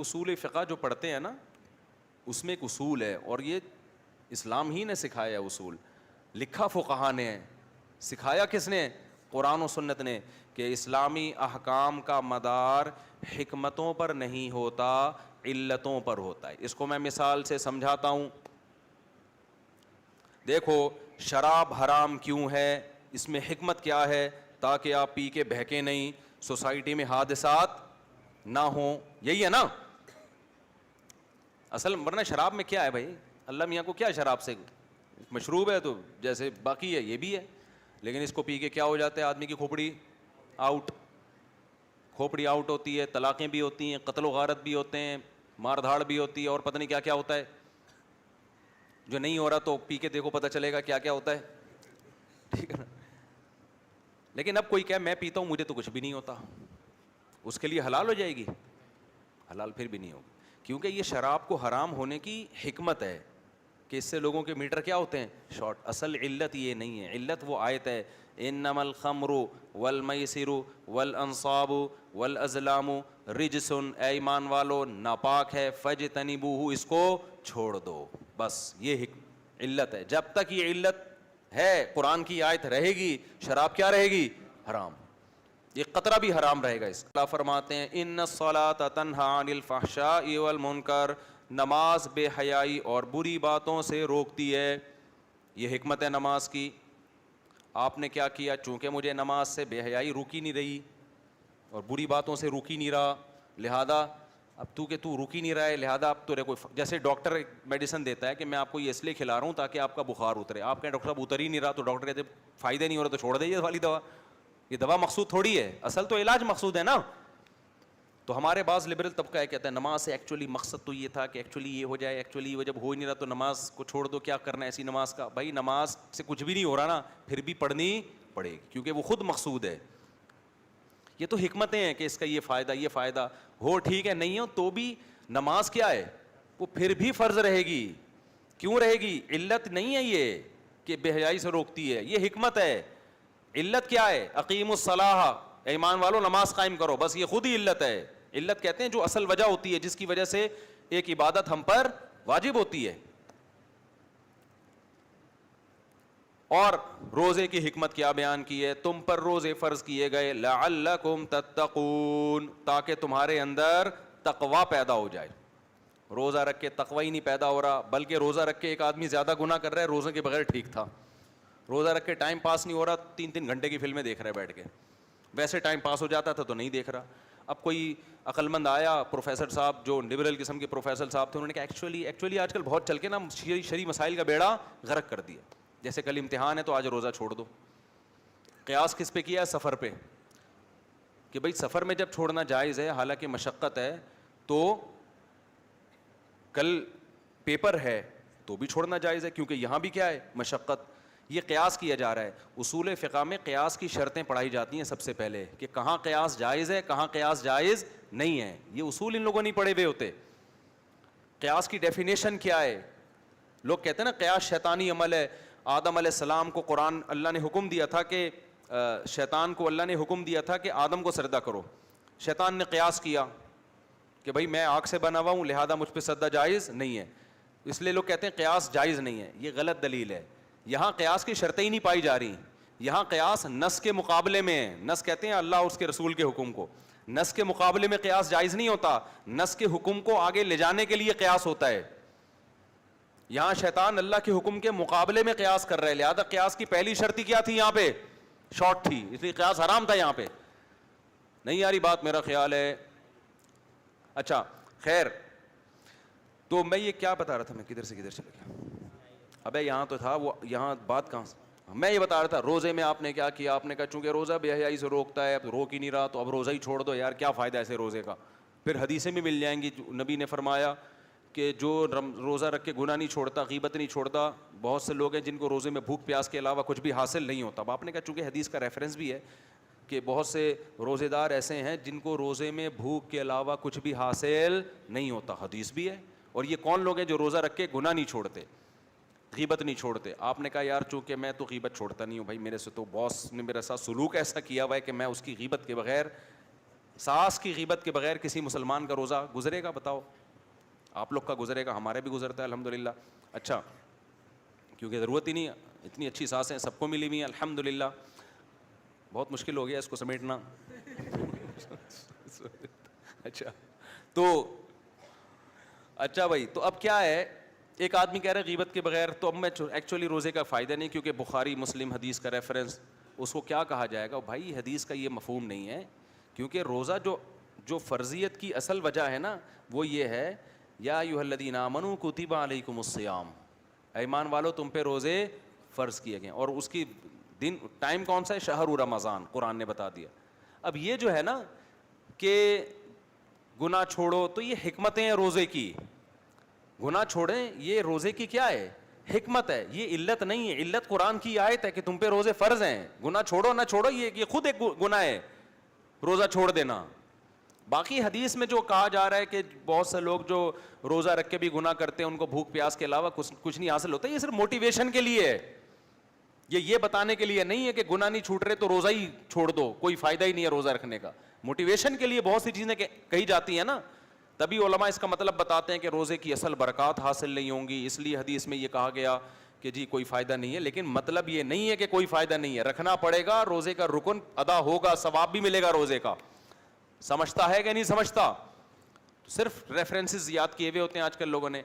اصول فقہ جو پڑھتے ہیں نا اس میں ایک اصول ہے، اور یہ اسلام ہی نے سکھایا ہے اصول، لکھا فقہا نے ہے، سکھایا کس نے؟ قرآن و سنت نے، کہ اسلامی احکام کا مدار حکمتوں پر نہیں ہوتا، علتوں پر ہوتا ہے۔ اس کو میں مثال سے سمجھاتا ہوں۔ دیکھو شراب حرام کیوں ہے، اس میں حکمت کیا ہے؟ تاکہ آپ پی کے بہکے نہیں، سوسائٹی میں حادثات نہ ہوں، یہی ہے نا اصل۔ ورنہ شراب میں کیا ہے بھائی؟ اللہ میاں کو کیا شراب سے؟ مشروب ہے تو جیسے باقی ہے یہ بھی ہے، لیکن اس کو پی کے کیا ہو جاتا ہے آدمی کی کھوپڑی آؤٹ، کھوپڑی آؤٹ ہوتی ہے، طلاقیں بھی ہوتی ہیں، قتل و غارت بھی ہوتے ہیں، مار دھاڑ بھی ہوتی ہے، اور پتہ نہیں کیا کیا ہوتا ہے جو نہیں ہو رہا، تو پی کے دیکھو پتہ چلے گا کیا کیا ہوتا ہے، ٹھیک ہے نا۔ لیکن اب کوئی کہے میں پیتا ہوں مجھے تو کچھ بھی نہیں ہوتا، اس کے لیے حلال ہو جائے گی؟ حلال پھر بھی نہیں ہوگی، کیونکہ یہ شراب کو حرام ہونے کی حکمت ہے کہ اس سے لوگوں کے میٹر کیا ہوتے ہیں شارٹ۔ اصل علت یہ نہیں ہے، علت وہ آیت ہے انما الخمر والمیسر والانصاب والازلام رجس، اے ایمان والو ناپاک ہے، فاجتنبوہ، اس کو چھوڑ دو، بس یہ علت ہے۔ جب تک یہ علت ہے قرآن کی آیت رہے گی، شراب کیا رہے گی؟ حرام، یہ قطرہ بھی حرام رہے گا۔ اس اللہ فرماتے ہیں ان الصلاۃ تنہی عن الفحشاء والمنکر، نماز بے حیائی اور بری باتوں سے روکتی ہے، یہ حکمت ہے نماز کی۔ آپ نے کیا کیا؟ چونکہ مجھے نماز سے بے حیائی روک ہی نہیں رہی اور بری باتوں سے روک ہی نہیں رہا، لہذا اب تو روک ہی نہیں رہا ہے، لہذا اب تو کوئی، جیسے ڈاکٹر ایک میڈیسن دیتا ہے کہ میں آپ کو یہ اس لیے کھلا رہا ہوں تاکہ آپ کا بخار اترے، آپ کہیں ڈاکٹر صاحب اتر ہی نہیں رہا، تو ڈاکٹر کہتے فائدہ نہیں ہو رہا تو چھوڑ دے یہ والی دوا، یہ دوا مقصود تھوڑی ہے، اصل تو علاج مقصود ہے نا۔ تو ہمارے بعض لبرل طبقہ ہے کہتا ہے نماز سے ایکچولی مقصد تو یہ تھا کہ ایکچولی یہ ہو جائے، ایکچولی وہ جب ہو ہی نہیں رہا تو نماز کو چھوڑ دو، کیا کرنا ہے ایسی نماز کا؟ بھائی نماز سے کچھ بھی نہیں ہو رہا نا، پھر بھی پڑھنی پڑے گی کیونکہ وہ خود مقصود ہے۔ یہ تو حکمتیں ہیں کہ اس کا یہ فائدہ ہو، ٹھیک ہے، نہیں ہو تو بھی نماز کیا ہے؟ وہ پھر بھی فرض رہے گی۔ کیوں رہے گی؟ علت نہیں ہے یہ کہ بے حیائی سے روکتی ہے، یہ حکمت ہے۔ علت کیا ہے؟ اقیموا الصلاۃ، ایمان والو نماز قائم کرو، بس یہ خود ہی علت ہے۔ علت کہتے ہیں جو اصل وجہ ہوتی ہے جس کی وجہ سے ایک عبادت ہم پر واجب ہوتی ہے۔ اور روزے کی حکمت کیا بیان کی ہے؟ تم پر روزے فرض کیے گئے لعلکم تتقون، تاکہ تمہارے اندر تقوی پیدا ہو جائے۔ روزہ رکھ کے تقوی ہی نہیں پیدا ہو رہا، بلکہ روزہ رکھ کے ایک آدمی زیادہ گناہ کر رہا ہے، روزے کے بغیر ٹھیک تھا۔ روزہ رکھ کے ٹائم پاس نہیں ہو رہا، 3 گھنٹے کی فلمیں دیکھ رہے ہیں بیٹھ کے، ویسے ٹائم پاس ہو جاتا تھا تو نہیں دیکھ رہا۔ اب کوئی عقل مند آیا، پروفیسر صاحب جو لبرل قسم کے پروفیسر صاحب تھے، انہوں نے کہا ایکچولی آج کل بہت چل کے نا شرعی مسائل کا بیڑا غرق کر دیا، جیسے کل امتحان ہے تو آج روزہ چھوڑ دو۔ قیاس کس پہ کیا ہے؟ سفر پہ، کہ بھئی سفر میں جب چھوڑنا جائز ہے حالانکہ مشقت ہے، تو کل پیپر ہے تو بھی چھوڑنا جائز ہے کیونکہ یہاں بھی کیا ہے؟ مشقت۔ یہ قیاس کیا جا رہا ہے۔ اصول فقہ میں قیاس کی شرطیں پڑھائی جاتی ہیں سب سے پہلے، کہ کہاں قیاس جائز ہے، کہاں قیاس جائز نہیں ہے۔ یہ اصول ان لوگوں نہیں پڑھے ہوئے ہوتے۔ قیاس کی ڈیفینیشن کیا ہے؟ لوگ کہتے ہیں نا قیاس شیطانی عمل ہے۔ آدم علیہ السلام کو قرآن اللہ نے حکم دیا تھا کہ شیطان کو اللہ نے حکم دیا تھا کہ آدم کو سجدہ کرو، شیطان نے قیاس کیا کہ بھائی میں آگ سے بنا ہوا ہوں لہذا مجھ پہ سجدہ جائز نہیں ہے، اس لیے لوگ کہتے ہیں قیاس جائز نہیں ہے۔ یہ غلط دلیل ہے۔ یہاں قیاس کی شرطیں ہی نہیں پائی جا رہی، یہاں قیاس نص کے مقابلے میں ہے۔ نص کہتے ہیں اللہ اور اس کے رسول کے حکم کو، نص کے مقابلے میں قیاس جائز نہیں ہوتا، نص کے حکم کو آگے لے جانے کے لیے قیاس ہوتا ہے۔ یہاں شیطان اللہ کے حکم کے مقابلے میں قیاس کر رہا ہے، لہذا قیاس کی پہلی شرط کیا تھی؟ یہاں پہ شارٹ تھی، اس لیے قیاس حرام تھا۔ یہاں پہ نہیں آ رہی بات میرا خیال ہے؟ اچھا خیر، تو میں یہ کیا بتا رہا تھا، میں کدھر سے کدھر چلا گیا؟ ابے یہاں تو تھا، وہ یہاں بات کہاں سے؟ میں یہ بتا رہا تھا روزے میں آپ نے کیا کیا؟ آپ نے کہا چونکہ روزہ بے حیائی سے روکتا ہے، اب روک ہی نہیں رہا تو اب روزہ ہی چھوڑ دو یار، کیا فائدہ ایسے روزے کا؟ پھر حدیثیں بھی مل جائیں گی، نبی نے فرمایا کہ جو روزہ رکھ کے گناہ نہیں چھوڑتا، غیبت نہیں چھوڑتا، بہت سے لوگ ہیں جن کو روزے میں بھوک پیاس کے علاوہ کچھ بھی حاصل نہیں ہوتا۔ اب آپ نے کہا چونکہ حدیث کا ریفرنس بھی ہے کہ بہت سے روزے دار ایسے ہیں جن کو روزے میں بھوک کے علاوہ کچھ بھی حاصل نہیں ہوتا، حدیث بھی ہے۔ اور یہ کون لوگ ہیں جو روزہ رکھ کے گناہ نہیں چھوڑتے، غیبت نہیں چھوڑتے؟ آپ نے کہا یار چونکہ میں تو غیبت چھوڑتا نہیں ہوں بھائی، میرے سے تو باس نے میرے ساتھ سلوک ایسا کیا ہوا ہے کہ میں اس کی غیبت کے بغیر ساس کی غیبت کے بغیر کسی مسلمان کا روزہ گزرے گا؟ بتاؤ. آپ لوگ کا گزرے گا, ہمارے بھی گزرتا ہے الحمدللہ. اچھا, کیونکہ ضرورت ہی نہیں ہے, اتنی اچھی سانسیں سب کو ملی ہوئی ہیں الحمدللہ. بہت مشکل ہو گیا اس کو سمیٹنا. اچھا تو اچھا بھائی, تو اب کیا ہے, ایک آدمی کہہ رہا ہے غیبت کے بغیر, تو اب میں ایکچولی روزے کا فائدہ نہیں, کیونکہ بخاری مسلم حدیث کا ریفرنس, اس کو کیا کہا جائے گا بھائی, حدیث کا یہ مفہوم نہیں ہے. کیونکہ روزہ جو فرضیت کی اصل وجہ ہے نا, وہ یہ ہے, یا ایھا الذین آمنوا کتب علیکم الصیام, ایمان والو تم پہ روزے فرض کیے گئے, اور اس کی دن ٹائم کون سا ہے, شہر رمضان, قرآن نے بتا دیا. اب یہ جو ہے نا کہ گناہ چھوڑو, تو یہ حکمتیں ہیں روزے کی. گناہ چھوڑیں, یہ روزے کی کیا ہے, حکمت ہے, یہ علت نہیں ہے. علت قرآن کی آیت ہے کہ تم پہ روزے فرض ہیں, گناہ چھوڑو نہ چھوڑو, یہ خود ایک گناہ ہے روزہ چھوڑ دینا. باقی حدیث میں جو کہا جا رہا ہے کہ بہت سے لوگ جو روزہ رکھ کے بھی گناہ کرتے ہیں, ان کو بھوک پیاس کے علاوہ کچھ نہیں حاصل ہوتا, یہ صرف موٹیویشن کے لیے ہے. یہ بتانے کے لیے نہیں ہے کہ گناہ نہیں چھوٹ رہے تو روزہ ہی چھوڑ دو, کوئی فائدہ ہی نہیں ہے روزہ رکھنے کا. موٹیویشن کے لیے بہت سی چیزیں کہی جاتی ہیں نا, تبھی علماء اس کا مطلب بتاتے ہیں کہ روزے کی اصل برکات حاصل نہیں ہوں گی, اس لیے حدیث میں یہ کہا گیا کہ جی کوئی فائدہ نہیں ہے. لیکن مطلب یہ نہیں ہے کہ کوئی فائدہ نہیں ہے, رکھنا پڑے گا, روزے کا رکن ادا ہوگا, ثواب بھی ملے گا روزے کا. سمجھتا ہے کہ نہیں سمجھتا؟ صرف ریفرنسز یاد کیے ہوئے ہوتے ہیں آج کل لوگوں نے.